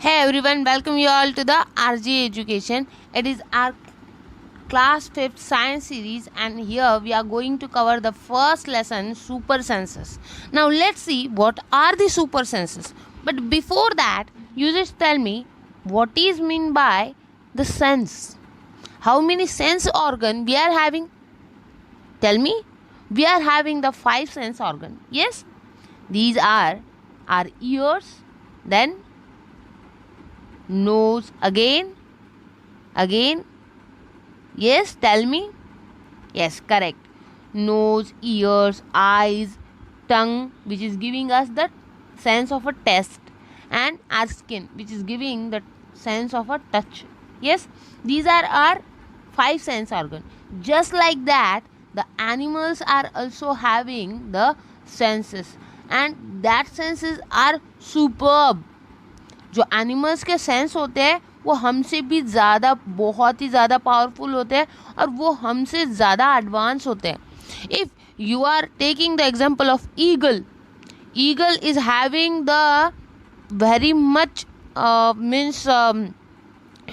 Hey everyone, welcome you all to the RG Education. It is our class 5th science series and here we are going to cover the first lesson, super senses. Now let's see what are the super senses. But before that, you just tell me what is mean by the sense. How many sense organ we are having? Tell me. We are having the 5 sense organ. Yes? These are our ears, then nose, again. Yes, tell me. Yes, correct. Nose, ears, eyes, tongue, which is giving us the sense of a taste, and our skin, which is giving the sense of a touch. Yes, these are our 5 sense organ. Just like that, the animals are also having the senses, and that senses are superb. जो animals के sense होते हैं वो हमसे भी ज़्यादा, बहुत ही ज़्यादा पावरफुल होते हैं और वो हमसे ज़्यादा एडवांस होते हैं. If you are taking the example of eagle is having the very much means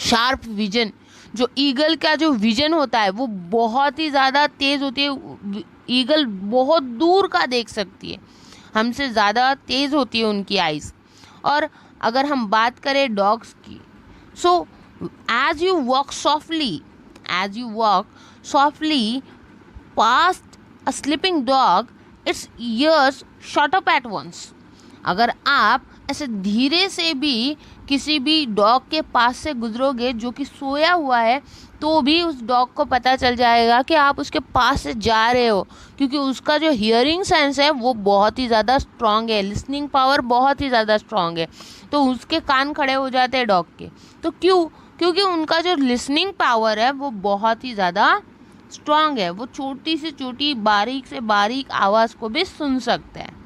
sharp vision. जो ईगल का जो विजन होता है वो बहुत ही ज़्यादा तेज़ होती है. ईगल बहुत दूर का देख सकती है, हमसे ज़्यादा तेज़ होती है उनकी आइज़. और अगर हम बात करें डॉग्स की, so as you walk softly past a sleeping dog, its ears shot up at once. अगर आप ऐसे धीरे से भी किसी भी डॉग के पास से गुजरोगे जो कि सोया हुआ है, तो भी उस डॉग को पता चल जाएगा कि आप उसके पास से जा रहे हो, क्योंकि उसका जो हियरिंग सेंस है वो बहुत ही ज़्यादा स्ट्रांग है, लिसनिंग पावर बहुत ही ज़्यादा स्ट्रांग है. तो उसके कान खड़े हो जाते हैं डॉग के. तो क्योंकि उनका जो लिसनिंग पावर है वो बहुत ही ज़्यादा स्ट्रांग है. वो छोटी से छोटी, बारीक से बारीक आवाज़ को भी सुन सकते हैं.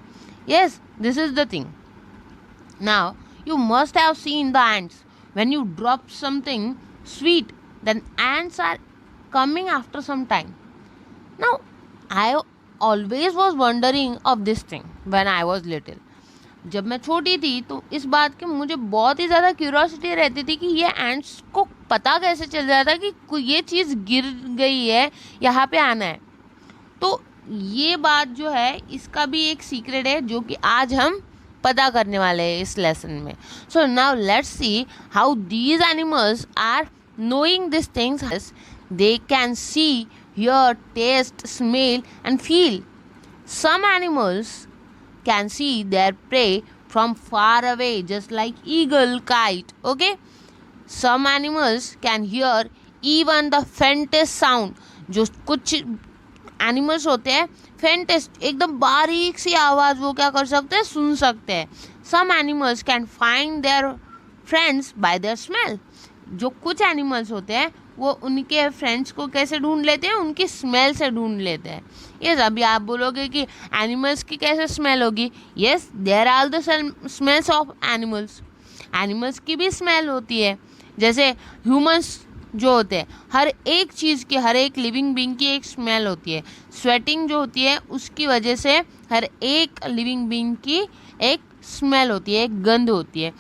Yes, this is the thing. Now, you must have seen the ants. When you drop something sweet, then ants are coming after some time. Now, I always was wondering of this thing when I was little. जब मैं छोटी थी तो इस बात की मुझे बहुत ही ज़्यादा क्यूरियोसिटी रहती थी कि ये एंट्स को पता कैसे चल जाता कि ये चीज़ गिर गई है, यहाँ पे आना है. तो ये बात जो है इसका भी एक सीक्रेट है जो कि आज हम पता करने वाले हैं इस लेसन में. So now let's see how these animals are knowing these things. They can see, hear, taste, smell and feel. Some animals can see their prey from far away, just like eagle, kite. Okay, some animals can hear even the faintest sound. जो कुछ animals होते हैं faintest, एकदम बारीक सी आवाज़ वो क्या कर सकते हैं, सुन सकते हैं. Some animals can find their friends by their smell. जो कुछ एनिमल्स होते हैं वो उनके फ्रेंड्स को कैसे ढूंढ लेते हैं, उनकी स्मेल से ढूंढ लेते हैं. यस, अभी आप बोलोगे कि एनिमल्स की कैसे स्मेल होगी. Yes, there are the smells of animals की भी स्मेल होती है. जैसे ह्यूमंस जो होते हैं, हर एक चीज़ की, हर एक लिविंग बीइंग की एक स्मेल होती है. स्वेटिंग जो होती है उसकी वजह से हर एक लिविंग बीइंग की एक स्मेल होती है, एक गंध होती है.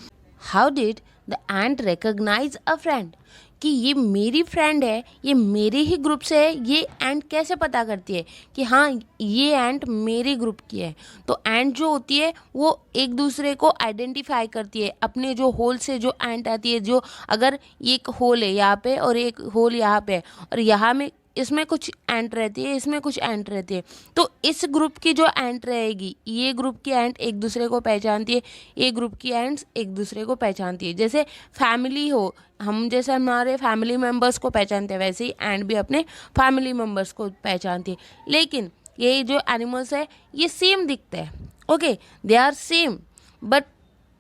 How did the ant recognise a friend? कि ये मेरी फ्रेंड है, ये मेरे ही ग्रुप से है, ये एंट कैसे पता करती है कि हाँ ये एंट मेरे ग्रुप की है. तो एंट जो होती है वो एक दूसरे को आइडेंटिफाई करती है. अपने जो होल से जो एंट आती है, जो अगर एक होल है यहाँ पे और एक होल यहाँ पे है और यहाँ में इसमें कुछ एंट रहती है, इसमें कुछ एंट रहती है, तो इस ग्रुप की जो एंट रहेगी, ये ग्रुप की एंट एक दूसरे को पहचानती है, ये ग्रुप की एंट्स एक दूसरे को पहचानती है. जैसे फैमिली हो, हम जैसे हमारे फैमिली मेम्बर्स को पहचानते हैं, वैसे ही एंट भी अपने फैमिली मेम्बर्स को पहचानती है. लेकिन ये जो एनिमल्स है ये सेम दिखते हैं. Okay, they are same but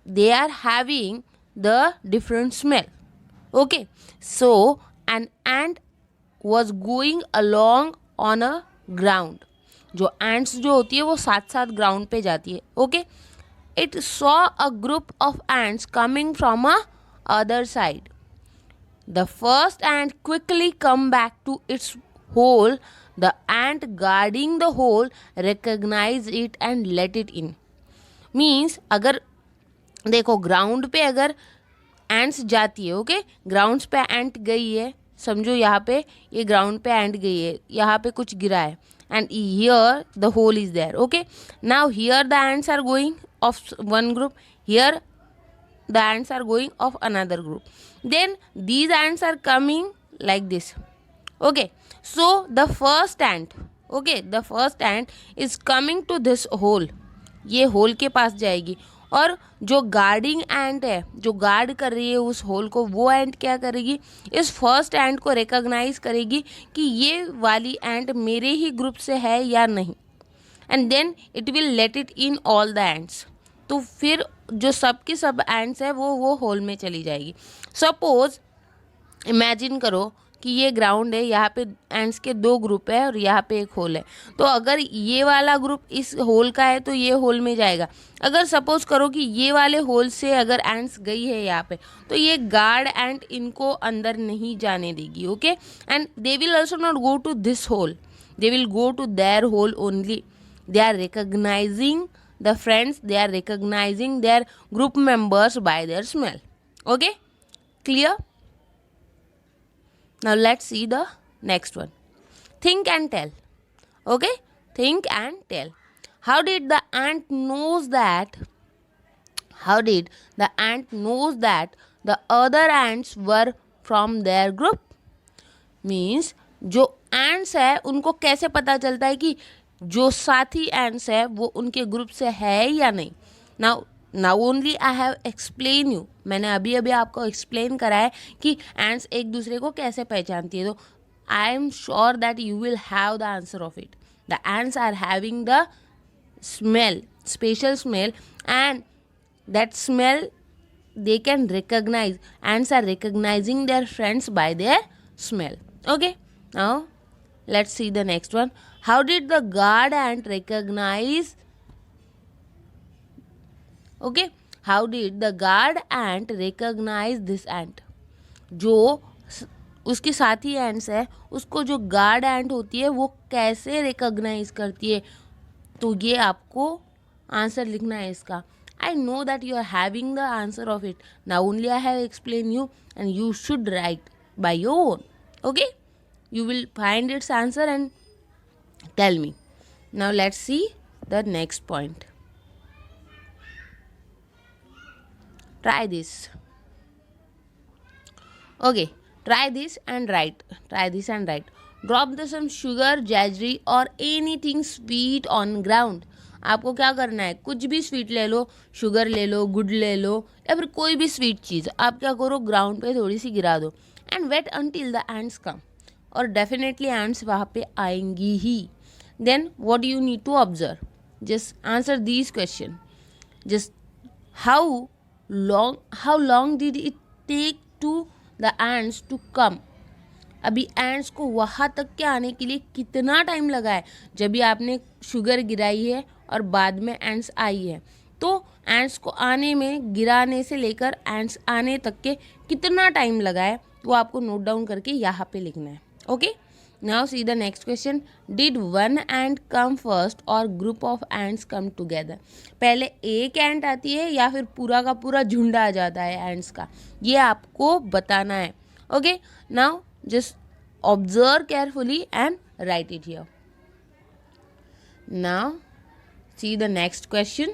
they are having the different smell. Okay, so an ant was going along on a ground. जो ants जो होती है वो साथ साथ ग्राउंड पे जाती है. Okay, it saw a group of ants coming from a other side. The first ant quickly come back to its hole. The ant guarding the hole recognized it and let it in. Means अगर देखो ground पे अगर ants जाती है, okay, grounds पे एंट गई है, समझो यहाँ पे ये ग्राउंड पे एंट गई है, यहाँ पे कुछ गिरा है, and here the hole is there, okay. Now here the ants are going of one group, here the ants are going of another group, then these ants are coming like this, okay. So the first ant, okay, the first ant is coming to this hole, ये whole के पास जाएगी, और जो guarding एंट है, जो guard कर रही है उस होल को, वो एंट क्या करेगी, इस फर्स्ट एंट को रिकॉग्नाइज करेगी कि ये वाली एंट मेरे ही ग्रुप से है या नहीं, and then it will let it in all the ants. तो फिर जो सब की सब एंट्स है वो होल में चली जाएगी. सपोज इमेजिन करो कि ये ग्राउंड है, यहाँ पे एंट्स के 2 ग्रुप है और यहाँ पे एक होल है. तो अगर ये वाला ग्रुप इस होल का है तो ये होल में जाएगा. अगर सपोज करो कि ये वाले होल से अगर एंट्स गई है यहाँ पे, तो ये गार्ड एंट इनको अंदर नहीं जाने देगी, okay. And they will also not go to this hole, they will go to their hole only. They are recognising the friends, they are recognizing their group members by their smell, okay, clear. Now let's see the next one. Think and tell, okay, think and tell. How did the ant knows that the other ants were from their group? Means जो ants है उनको कैसे पता चलता है कि जो साथी एंट्स है वो उनके ग्रुप से है या नहीं. Now only I have explain you, मैंने अभी आपको एक्सप्लेन करा है कि एंट्स एक दूसरे को कैसे पहचानती है. तो I am sure that you will have the answer of it. The ants are having the smell, special smell, and that smell they can recognize, ants are recognizing their friends by their smell, okay. Now let's see the next one. How did the guard ant recognize, okay, how did the guard ant recognize this ant? जो उसकी साथी ants है उसको जो guard एंट होती है वो कैसे रिकॉग्नाइज करती है. तो ये आपको आंसर लिखना है इसका. I know that you are having the answer of it. Now only I have explained you and you should write by your own. Okay? You will find its answer and tell me. Now let's see the next point. Try this. Okay. Try this and write. Try this and write. Drop the some sugar, jaggery or anything sweet on ground. आपको क्या करना है, कुछ भी sweet ले लो, sugar ले लो, गुड़ ले लो, या फिर कोई भी स्वीट चीज़ आप क्या करो ग्राउंड पे थोड़ी सी गिरा दो, and wait until the ants come. और डेफिनेटली एंट्स वहाँ पे आएंगी ही. Then what you need to observe, just answer these question. Just how long did it take to the ants to come. अभी एंट्स को वहाँ तक के आने के लिए कितना टाइम लगा है. जब भी आपने शुगर गिराई है और बाद में एंट्स आई है, तो एंट्स को आने में, गिराने से लेकर एंट्स आने तक के कितना टाइम लगा है वो आपको नोट डाउन करके यहाँ पे लिखना है. Okay. Now see the next question. Did one ant come first और group of ants come together. पहले एक एंट आती है या फिर पूरा का पूरा झुंड आ जाता है एंट्स का, ये आपको बताना है. Okay. Now just observe carefully and write it here. Now see the next question.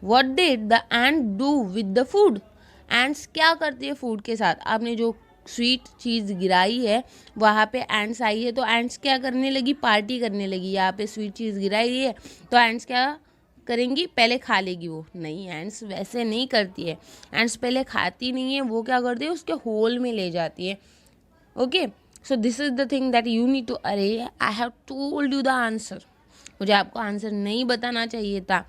What did the ant do with the food? Ants क्या करती है फूड के साथ. आपने जो स्वीट चीज़ गिराई है वहाँ पे एंट्स आई है, तो एंट्स क्या करने लगी, पार्टी करने लगी. यहाँ पे स्वीट चीज़ गिराई है तो एंट्स क्या करेंगी, पहले खा लेगी. वो नहीं, एंट्स वैसे नहीं करती है. एंट्स पहले खाती नहीं है, वो क्या करती है, उसके होल में ले जाती है. Okay. So this is the thing that you need to. अरे I have told you the answer, मुझे आपको आंसर नहीं बताना चाहिए था.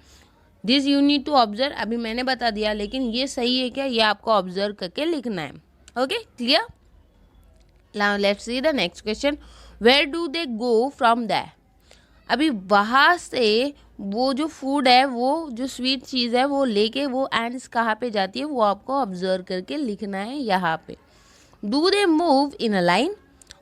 This you need to observe. अभी मैंने बता दिया, लेकिन ये सही है क्या, ये आपको ऑब्जर्व करके लिखना है. Okay, clear. Now let's see the next question. Where do they go from that. अभी वहाँ से वो जो फूड है, वो जो स्वीट चीज़ है, वो लेके वो एंड्स कहाँ पे जाती है वो आपको ऑब्जर्व करके लिखना है यहाँ पे. Do they move in a line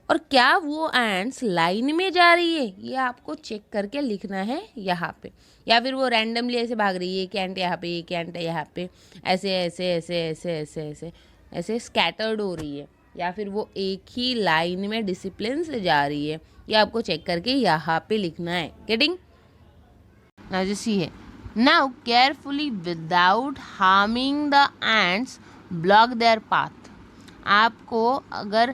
और क्या वो एंट्स लाइन में जा रही है, ये आपको चेक करके लिखना है यहाँ पे, या फिर वो रैंडमली ऐसे भाग रही है, एक एंट यहाँ पे, एक एंट यहाँ पे, ऐसे ऐसे ऐसे ऐसे ऐसे ऐसे ऐसे स्कैटर्ड हो रही है, या फिर वो एक ही लाइन में डिसिप्लिन से जा रही है, ये आपको चेक करके यहाँ पे लिखना है. गेटिंग? नाउ जस्ट सी है. Now carefully without harming the ants block their path. आपको अगर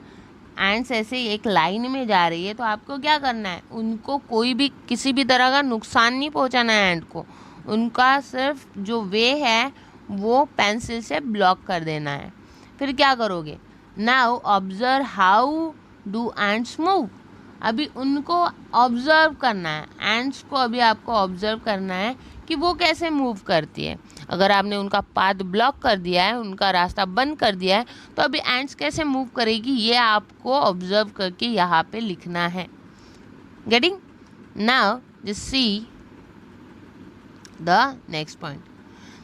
एंड्स ऐसे एक लाइन में जा रही है तो आपको क्या करना है, उनको कोई भी किसी भी तरह का नुकसान नहीं पहुंचाना है एंड को, उनका सिर्फ जो वे है वो पेंसिल से ब्लॉक कर देना है. फिर क्या करोगे? Now observe how do ends move. अभी उनको ऑब्जर्व करना है, एंड्स को अभी आपको ऑब्जर्व करना है कि वो कैसे मूव करती है. अगर आपने उनका पाथ ब्लॉक कर दिया है, उनका रास्ता बंद कर दिया है, तो अभी एंड्स कैसे मूव करेगी ये आपको ऑब्जर्व करके यहाँ पे लिखना है. Getting? Now just see the next point.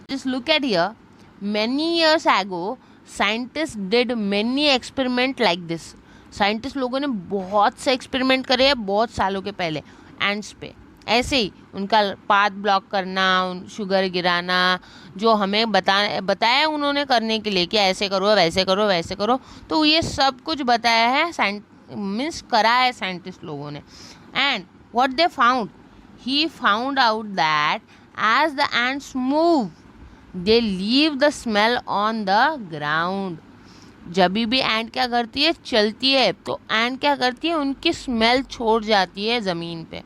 Just look at here. Many years ago, scientists did many experiment like this. Scientist लोगों ने बहुत से एक्सपेरिमेंट करे हैं बहुत सालों के पहले एंड्स पे. ऐसे ही उनका पाथ ब्लॉक करना, शुगर गिराना, जो हमें बताया उन्होंने करने के लिए कि ऐसे करो वैसे करो वैसे करो, तो ये सब कुछ बताया है, मीन्स करा है साइंटिस्ट लोगों ने. And what they found, he found out that as the ants move they leave the smell on the ground. जब भी एंट क्या करती है, चलती है, तो एंट क्या करती है, उनकी स्मेल छोड़ जाती है ज़मीन पे.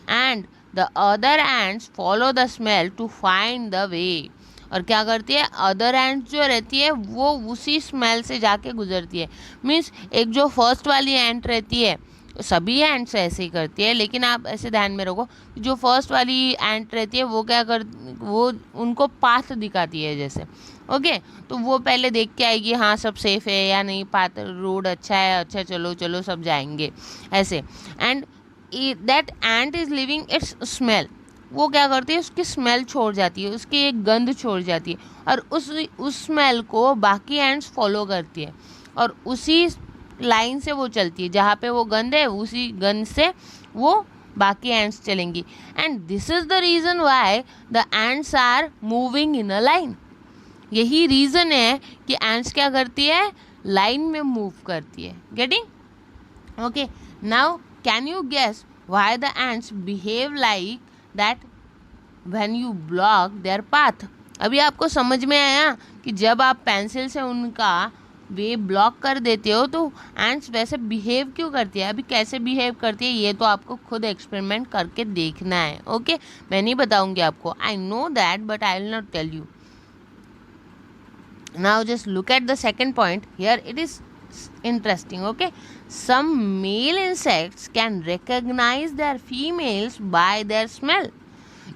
And the other ants follow the smell to find the way. और क्या करती है, अदर एंट्स जो रहती है वो उसी स्मेल से जाके गुजरती है. मीन्स एक जो फर्स्ट वाली एंट रहती है, सभी एंट्स ऐसे ही करती है, लेकिन आप ऐसे ध्यान में रखो, जो फर्स्ट वाली एंट रहती है वो क्या कर, वो उनको पाथ दिखाती है जैसे. ओके, तो वो पहले देख के आएगी हाँ सब सेफ है या नहीं, पाथ रोड अच्छा है, अच्छा चलो चलो सब जाएंगे ऐसे. And that ant is living it's smell. वो क्या करती है, उसकी स्मेल छोड़ जाती है, उसकी एक गंध छोड़ जाती है, और उस स्मेल को बाकी एंट्स फॉलो करती है, और उसी लाइन से वो चलती है, जहाँ पे वो गंध है उसी गंध से वो बाकी एंट्स चलेंगी. And this is the reason why the ants are moving in a line. यही रीज़न है कि एंट्स क्या करती है, लाइन में मूव करती है. Getting? Okay, now can you guess why the ants behave like that when you block their path. अभी आपको समझ में आया कि जब आप पेंसिल से उनका वे ब्लॉक कर देते हो तो एंट्स वैसे बिहेव क्यों करती है. अभी कैसे बिहेव करती है ये तो आपको खुद एक्सपेरिमेंट करके देखना है. ओके, मैं नहीं बताऊंगी आपको, I know that, but I will not tell you. Now just look at the second point. Here it is interesting. Okay, some male insects can recognize their females by their smell.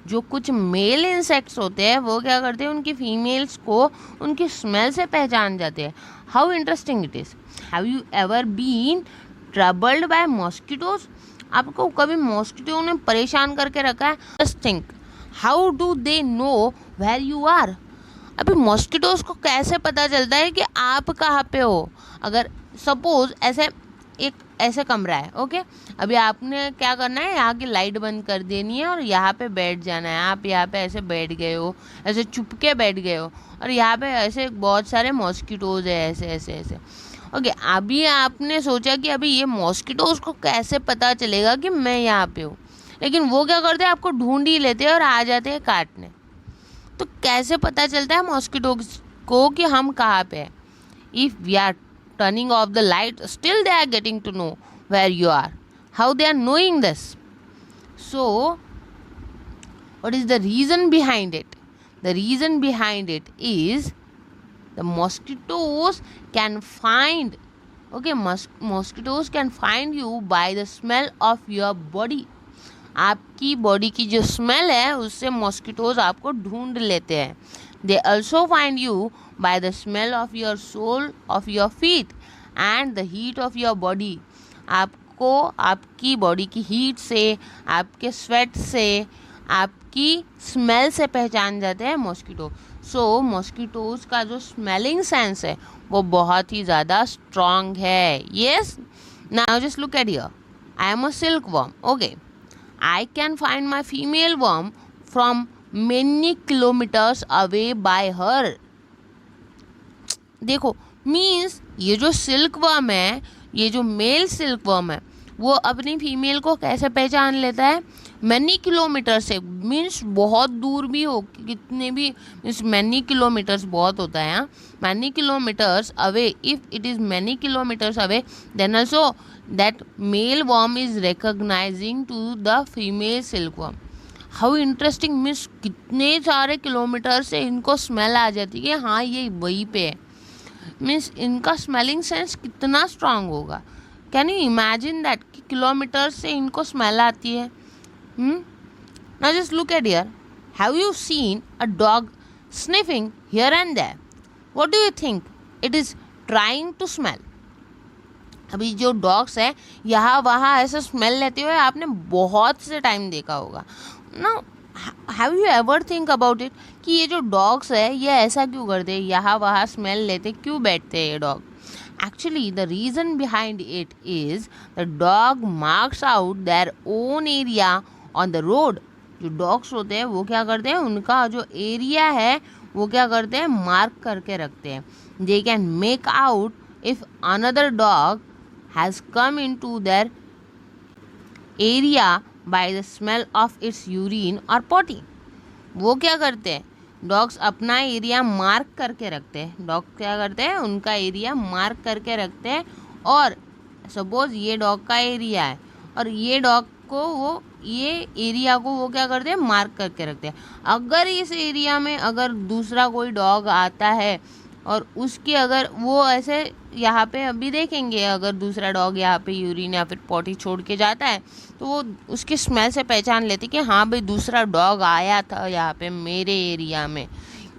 जो कुछ mail insects होते हैं वो क्या करते हैं, उनकी females को उनकी स्मेल से पहचान जाते हैं. How interesting it is. Have you ever been troubled by mosquitoes. आपको कभी मॉस्किटो ने परेशान करके रखा है. Just think, how do they know where you are. अभी मॉस्किटोज को कैसे पता चलता है कि आप कहाँ पे हो. अगर सपोज ऐसे कमरा है, ओके, अभी आपने क्या करना है, यहाँ की लाइट बंद कर देनी है और यहाँ पे बैठ जाना है. आप यहाँ पे ऐसे बैठ गए हो, ऐसे चुपके बैठ गए हो, और यहाँ पे ऐसे बहुत सारे मॉस्किटोज है ऐसे ऐसे ऐसे. ओके, अभी आपने सोचा कि अभी ये मॉस्किटोज को कैसे पता चलेगा कि मैं यहाँ पे हूँ, लेकिन वो क्या करते हैं, आपको ढूंढ ही लेते हैं और आ जाते हैं काटने. तो कैसे पता चलता है मॉस्किटोज को कि हम कहाँ पे हैं. If we are turning off the light, still they are getting to know where you are. How they are knowing this? So what is the reason behind it? The reason behind it is the mosquitoes can find, okay, mosquitoes can find you by the smell of your body. आपकी body की जो smell है उससे mosquitoes आपको ढूंढ लेते हैं. They also find you by the smell of your sole of your feet and the heat of your body. आपको आपकी बॉडी की हीट से, आपके स्वेट से, आपकी स्मेल से पहचान जाते हैं मॉस्किटो. सो मॉस्किटोज का जो स्मेलिंग सेंस है वो बहुत ही ज़्यादा स्ट्रॉन्ग है. Yes, Now just look at here. I am a silkworm. Okay. I can find my female worm from many kilometers away by her. देखो, मीन्स ये जो सिल्क वर्म है, ये जो मेल सिल्क वर्म है, वो अपनी फीमेल को कैसे पहचान लेता है? मैनी किलोमीटर से, मीन्स बहुत दूर भी हो, कितने भी, मीन्स मैनी किलोमीटर्स बहुत होता है, हाँ, many kilometres away. If it is many kilometres away, then also that male worm is recognising to the female silk worm. How interesting, means कितने सारे किलोमीटर से इनको स्मेल आ जाती है कि हाँ ये वहीं पे है. मीन्स इनका स्मेलिंग सेंस कितना स्ट्रांग होगा. कैन यू इमेजिन दैट कि किलोमीटर से इनको स्मेल आती है. Now just look at here. Have you seen a dog sniffing here and there? What do you think it is trying to smell? अभी जो dogs है यहाँ वहाँ ऐसे स्मेल लेते हुए आपने बहुत से टाइम देखा होगा ना. Have you ever think about it कि ये जो डॉग्स है ये ऐसा क्यों करते हैं, यहाँ वहाँ स्मेल लेते क्यों बैठते हैं ये dog? Actually the reason behind it is the dog marks out their own area on the road. जो डॉग्स होते हैं वो क्या करते हैं, उनका जो एरिया है वो क्या करते हैं, मार्क करके रखते हैं. They can make out if another dog has come in to their area by the smell of its urine और पॉटी. वो क्या करते हैं, डॉग्स अपना एरिया मार्क करके रखते हैं. डॉग क्या करते हैं, उनका एरिया मार्क करके रखते हैं. और सपोज ये डॉग का एरिया है और ये डॉग को वो ये एरिया को वो क्या करते हैं, मार्क करके रखते हैं. अगर इस एरिया में अगर दूसरा कोई डॉग आता है और उसकी अगर वो ऐसे यहाँ पे अभी देखेंगे, अगर दूसरा डॉग यहाँ पे यूरिन या फिर पॉटी छोड़ के जाता है तो वो उसकी स्मेल से पहचान लेते कि हाँ भाई दूसरा डॉग आया था यहाँ पे मेरे एरिया में.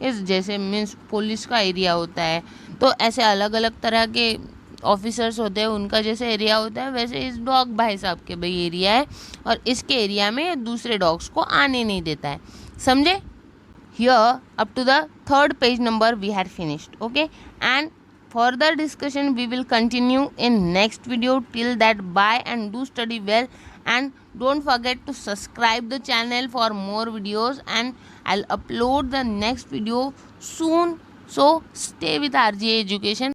इस जैसे मीन्स पुलिस का एरिया होता है तो ऐसे अलग अलग तरह के ऑफिसर्स होते हैं, उनका जैसे एरिया होता है वैसे इस डॉग भाई साहब के भाई एरिया है और इसके एरिया में दूसरे डॉग्स को आने नहीं देता है. समझे? Here up to the third page number we had finished. Okay, and further discussion we will continue in next video. Till that, bye and do study well, and don't forget to subscribe the channel for more videos, and I'll upload the next video soon. So stay with RJ Education.